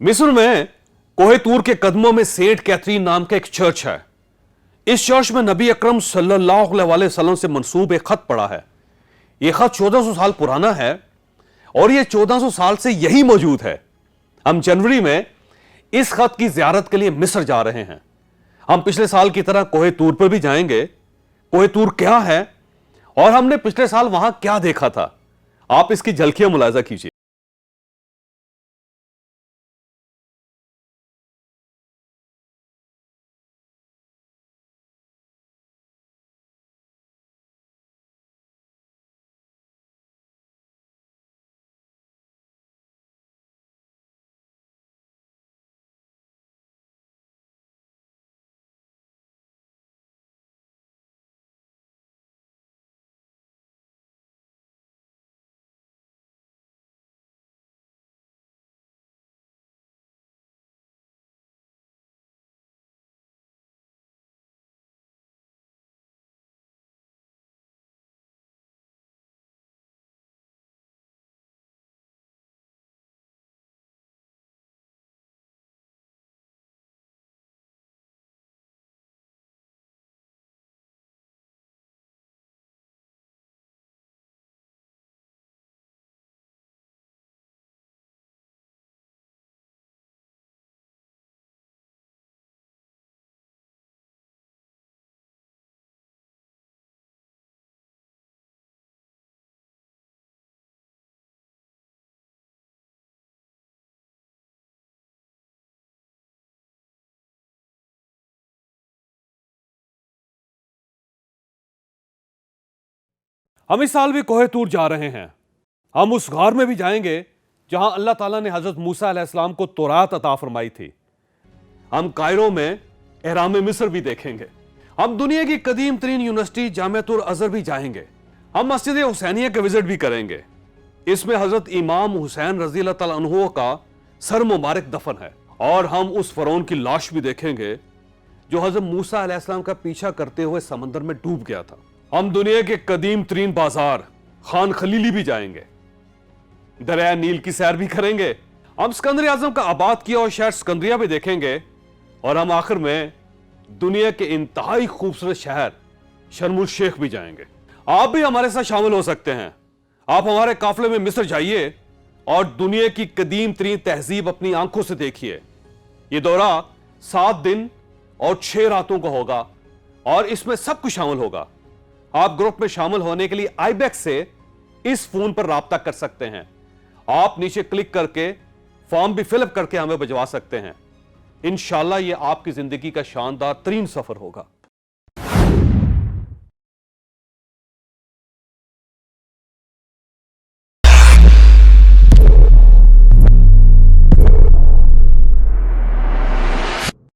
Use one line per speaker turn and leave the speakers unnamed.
मिस्र में कोहे तूर के कदमों में सेंट कैथरीन नाम का एक चर्च है। इस चर्च में नबी अकरम सल्लल्लाहु अलैहि वसल्लम से मंसूब एक खत पड़ा है। यह खत 1400 साल पुराना है और यह 1400 साल से यही मौजूद है। हम जनवरी में इस खत की जियारत के लिए मिस्र जा रहे हैं। हम पिछले साल की तरह कोहे तूर पर भी जाएंगे। कोहे तूर क्या है और हमने पिछले साल वहां क्या देखा था, आप इसकी झलकियां मुलाजा कीजिए। हम इस साल भी कोहे तूर जा रहे हैं। हम उस गार में भी जाएंगे जहां अल्लाह ताला ने हजरत मूसा अलैहिस्सलाम को तौरात अता फरमाई थी। हम कायरो में एहराम मिस्र भी देखेंगे। हम दुनिया की कदीम तरीन यूनिवर्सिटी जामिअतुल अज़हर भी जाएंगे। हम मस्जिद हुसैनिया के विजिट भी करेंगे। इसमें हजरत इमाम हुसैन रज़ी अल्लाह तआला अन्हु का सर मुबारक दफन है। और हम उस फरौन की लाश भी देखेंगे जो हजरत मूसा अलैहिस्सलाम का पीछा करते हुए समंदर में डूब गया था। हम दुनिया के कदीम तरीन बाजार खान खलीली भी जाएंगे। दरिया नील की सैर भी करेंगे। हम सिकंदर आजम का आबाद किया और शहर सिकंदरिया भी देखेंगे। और हम आखिर में दुनिया के इंतहाई खूबसूरत शहर शर्मुल शेख भी जाएंगे। आप भी हमारे साथ शामिल हो सकते हैं। आप हमारे काफिले में मिस्र जाइए और दुनिया की कदीम तरीन तहजीब अपनी आंखों से देखिए। यह दौरा 7 दिन और 6 रातों का होगा और इसमें सब कुछ शामिल होगा। आप ग्रुप में शामिल होने के लिए आईबैक्स से इस फोन पर राब्ता कर सकते हैं। आप नीचे क्लिक करके फॉर्म भी फिलअप करके हमें भिजवा सकते हैं। इंशाल्लाह यह आपकी जिंदगी का शानदार तरीन सफर होगा।